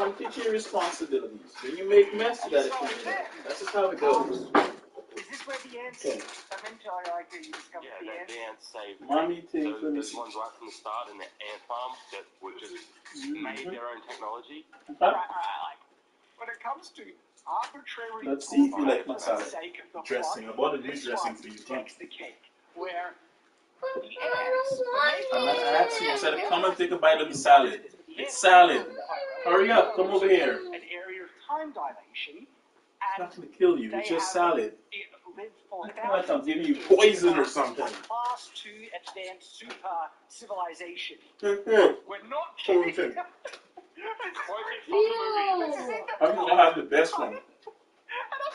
I'm teaching you responsibilities. When you make mess, you gotta clean it up. That's just how it goes. Is this where the ants Okay. eventually like you discover Yeah, the ants? the ants saved. Mommy takes, Those, let me those see. ones right from the start in the ant farm that were just made their own technology. Huh? Like, when it comes to arbitrary Let's see if you like for masala. the sake of the Dressing. I plot, bought a new this dressing one for you, too. takes the cake, where But the I ants, don't want I'm not it. asking. I said, come and take a bite of the salad. It's salad. Hurry up. Come over here. an area of time dilation, It's and not going to kill you. It's they just have salad. lived for It's not like I'm thousands giving of you years. poison or something. Class 2 advanced super civilization. Mhm. We're not Hold kidding. on. Ew. I'm going to have the best one.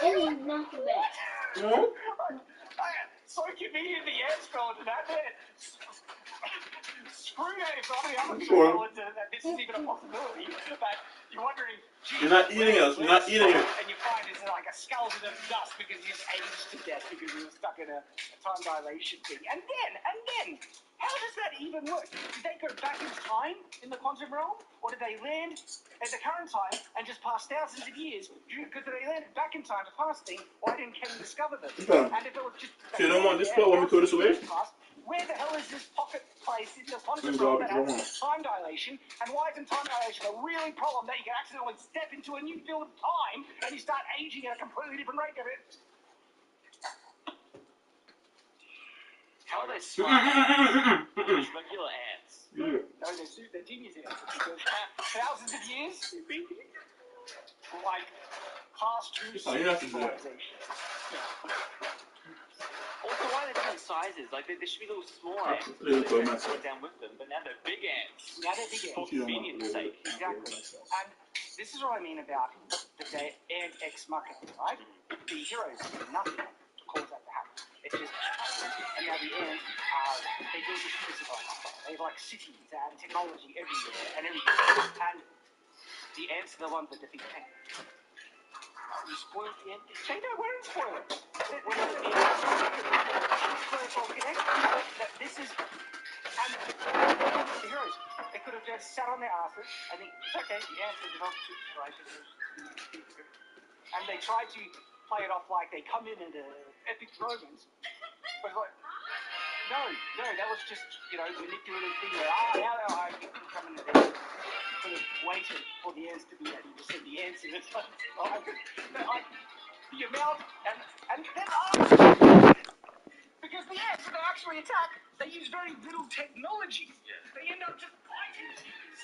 This is not the best. No? So convenient the ants fell into that bed. Screw that if all the other people Sure. fell into that. This is even a possibility. But you're wondering, geez, You're not eating us. You're not eating it. and you find it's like a skeleton of dust because he's aged to death because he was stuck in a time dilation thing. And then, how does that even work? Did they go back in time in the quantum realm? Or did they land at the current time and just pass thousands of years? Because they landed back in time to pass things, why didn't Ken discover them? Okay. And if it was just... So you don't want this part when we throw this away? Where the hell is this pocket place in the quantum These realm are that wrong. has time dilation? And why isn't time dilation a really problem that you can accidentally step into a new field of time and you start aging at a completely different rate of it? How are they smart? Just regular ants. Yeah. No, they're genius ants. Because thousands of years, like past two Oh, you have to do that. civilizations. Also, why are they different sizes? Like, they should be little small Ah, ants. little They for myself. go down with them, but now they're big ants. Now they're big For ants. You don't want convenience to sake. Exactly. And this is what I mean about the ant ex machina, right? The heroes do nothing to cause that to happen. It just happens. And now the ants are, they do this physical stuff. They have like cities and technology everywhere and everything. And the ants are the ones that defeat Tank. You spoiled the ant. Tank, no, we're in spoilers. This is, and the heroes, they could have just sat on their asses and think, it's okay, the ants are developed super. And they try to play it off like they come in at an epic moment. But it's like, no, that was just, manipulative thing where, now I can come in there. You could have waited for the ants to be ready to send the ants in. It's like, the amount, and then because the ants, when they actually attack, they use very little technology. Yeah. They end up just biting things.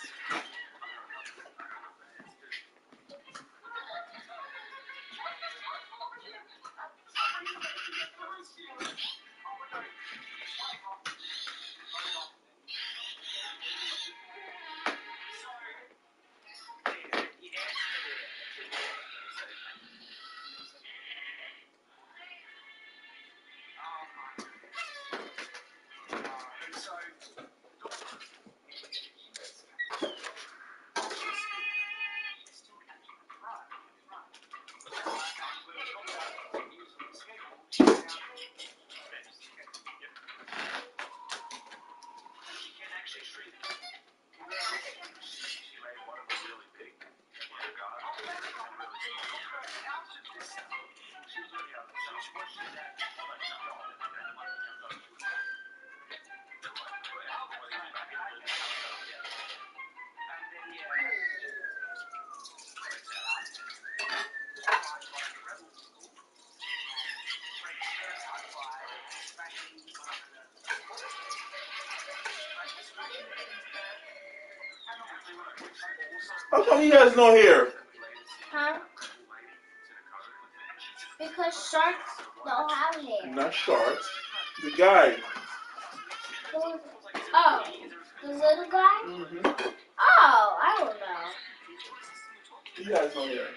How come he has no hair? Huh? Because sharks don't have hair. Not sharks. The guy. Oh, the little guy? Mm-hmm. Oh, I don't know. He has no hair.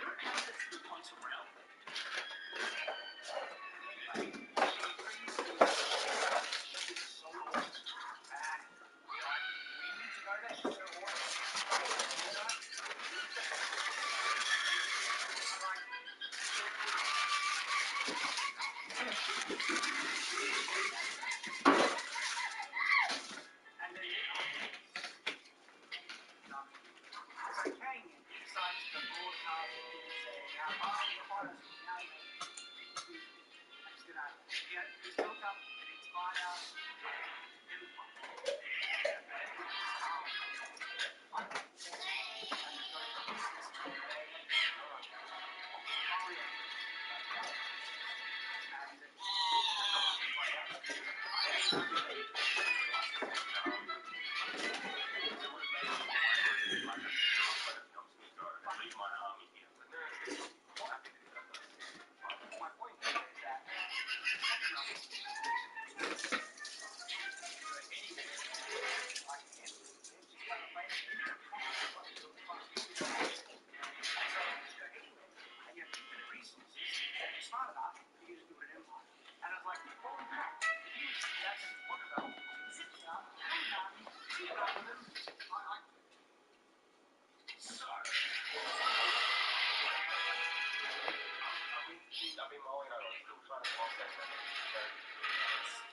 I mean, Molly and I are still trying to process it. So,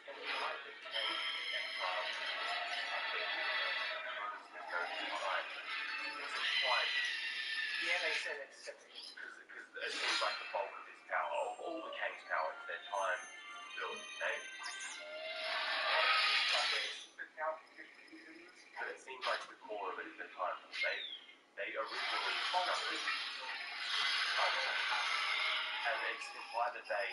and you might think, hey, exile, I think it's going to be fine. It's quite. Yeah, they said it's because it seems like the bulk of this power, all the Kang's power, is their time built. But it seems like the core of it is their time. They originally started. And it's implied that they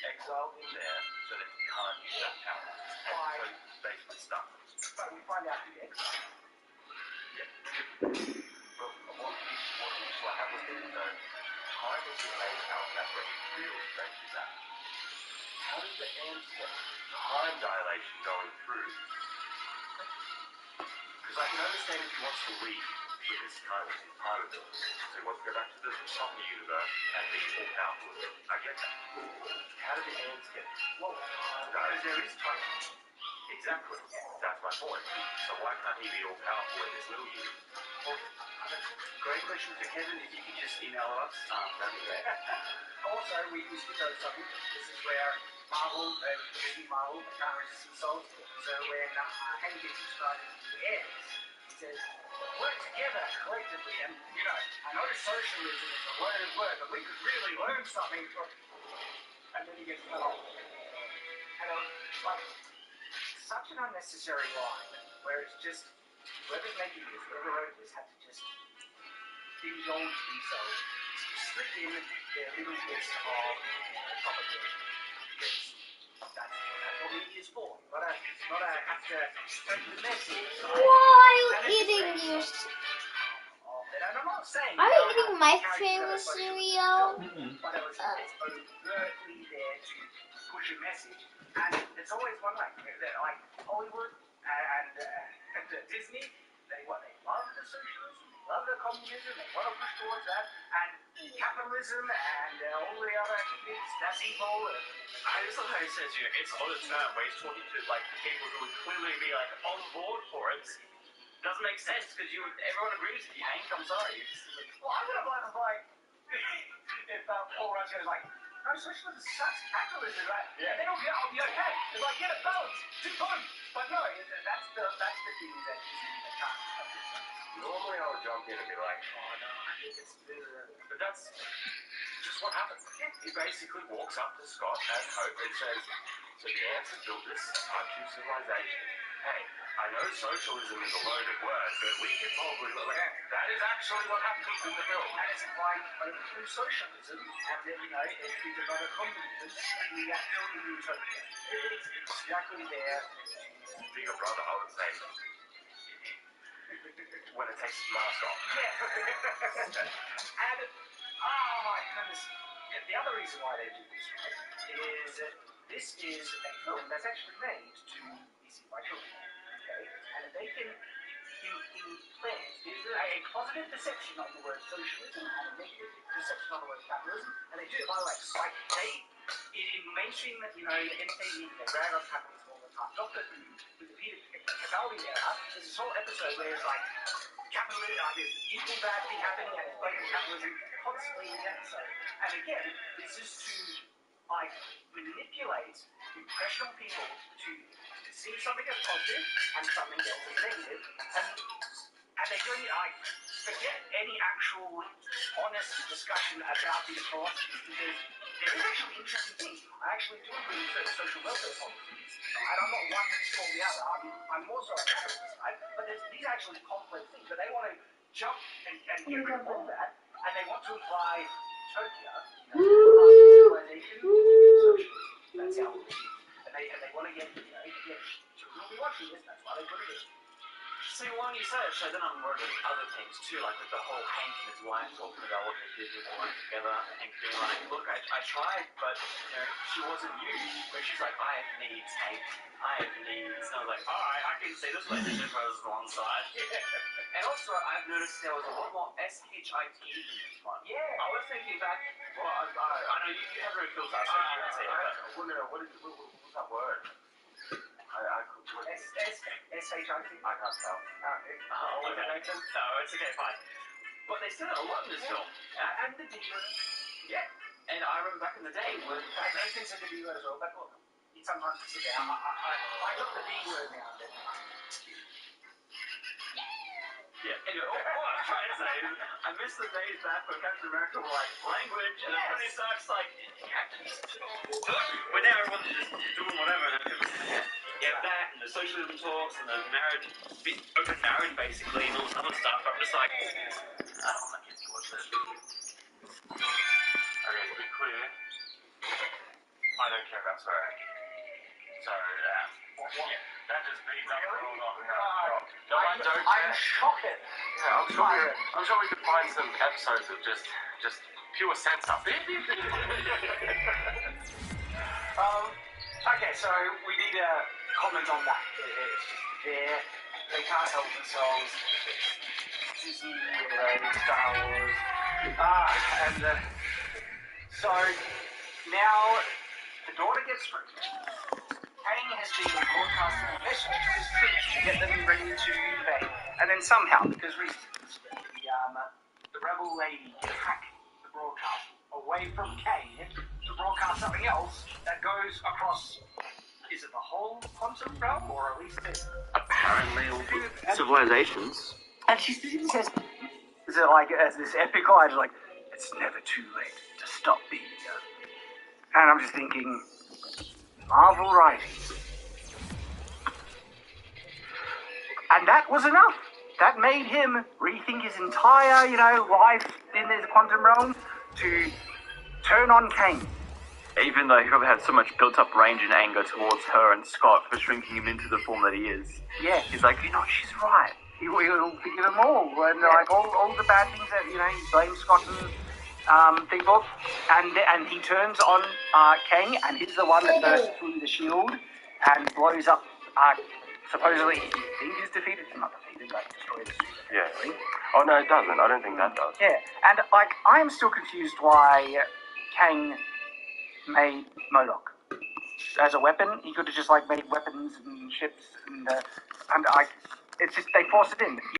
exiled him there so that he can't use that power. And so he's basically stuck. But we find out the exile. Yeah. But what happens is that time is the main power. That's where he really stretches that. How does the ants get time dilation going through? Because I can understand if he wants to leave with his time ability. So he wants to go back to the top of the universe and be all powerful. I get that. How do the ants get time dilation? Because there is time. Exactly. That's my point. So why can't he be all powerful in this little universe? Well, great question for Kevin. If you could just email us, that'd be great. Also, we skipped over something. This is where Marvel, Disney Marvel, can't resist insults. So when Hank gets described as the ants, he says, work together collectively. And, you know, I know socialism is a loaded word, but we could really learn something from. And then he gets cut off. And it's like such an unnecessary line where it's just whoever's making this, whoever wrote this, had to just indulge themselves, slip in their little bits of propaganda. Because that's what media is for. Not a have to spread the message. Why are you eating your... And I'm not saying Are you eating my favorite cereal? But it's overtly there to push a message. And it's always one way. Like Hollywood and Disney, they love the socialism, they love the communism, they want to push towards that. And capitalism and all the other things, that's evil. I just love how he says, it's a lot of term where he's talking to like people who would clearly be like on board for it. Doesn't make sense because everyone agrees with you, Hank. I'm sorry. Well, I would have liked if Paul Rudd goes like, no, socialism sucks, capitalism, right? Yeah. And then I'll be okay. It's like, get a balance, too good. But no, that's the thing that can't. Normally I would jump in and be like, oh no, I think it's but that's just what happens. He basically walks up to Scott and Hope and says, so the answer built this type 2 civilization. Hey, I know socialism is a loaded word, but we could probably look like that is actually what happens in the film. And it's like through socialism, and then if we develop communism, we have building utopia. It's exactly there. Being a brother, I would say when it takes its mask off. Yeah. And, oh my goodness. Yeah, the other reason why they do this, right, is this is a film that's actually made to be seen by children. Okay? And if they can implant a positive perception of the word socialism and a negative perception of the word capitalism, and they do it by like they in mainstream, MTV, they rag on capitalism all the time. Doctor Who, with the Peter Capaldi era, there's this whole episode where it's like capitalism, there's equal bad thing happening, and it's blaming capitalism constantly in the episode. And again, this is to like manipulate impressionable people to see something as positive and something else as negative, and they don't forget any actual honest discussion about these philosophies, because there is actually interesting things. I actually do agree with certain social welfare policies, and I'm not one or the other. I'm more so on the opposite side, but these are actually complex things. But they want to jump and get rid of all that, and they want to apply utopia, civilization, socialism. That's how it is. And they want to get, children will be watching this. That's why they put it in. See, when you say it, so then I'm worried about other things too, like with the whole Hank and his wife talking about what they did when they worked together, and Hank being like, look, I tried, but she wasn't you. Where she's like, I have needs, Hank. I have needs. And I was like, alright, I can see this relationship goes alongside. And also, I've noticed there was a lot more SHIT in this one. Yeah. I was thinking back, well, I know you haven't read filters, so you can't say it, but what was that word? S-H-I-T? I can't tell. Oh, okay. No, it's okay, fine. But they said it a lot in this film. And the D word. Yeah. And I remember back in the day when... Nathan said the D word as well, but look, sometimes you sit down. I got the D word now and then. Yeah. Anyway, what I'm trying to say is, I miss the days back when Captain America were like, language, and then Tony Stark's like, when now everyone's just doing whatever, and it was, that, and the socialism talks, and the marriage, open marriage, basically, and all this other stuff. I'm just like, I don't want my kids to watch this. Okay, to be clear, I don't care about swearing. So, that just means I'm ruled on. No, I don't care. I'm shocked. Yeah, I'm sure we could find some episodes of just pure censor. Okay, so we need to comment on that. It's just there. They can't help themselves. Disney, Star Wars. So now the daughter gets through. Kang has been broadcasting messages to get them ready to invade. And then somehow, because reasons, the rebel lady can hack the broadcast away from Kang to broadcast something else that goes across, is it the whole quantum realm, or at least Apparently, all civilizations. And she says, is it like as this epic line, like, it's never too late to stop being young. And I'm just thinking, Marvel writing. And that was enough. That made him rethink his entire, life in the quantum realm to turn on Kang. Even though he probably had so much built-up rage and anger towards her and Scott for shrinking him into the form that he is. Yeah. He's like, she's right. He'll forgive them all. And like all the bad things that, he blames Scott and people. And he turns on Kang, and he's the one that bursts through the shield and blows up, supposedly, he thinks he's defeated. Not defeated, but destroyed. Yeah. Oh, no, it doesn't. I don't think that does. Yeah. And, I'm still confused why Kang made MODOK as a weapon. He could have just made weapons and ships and it's just they forced it in.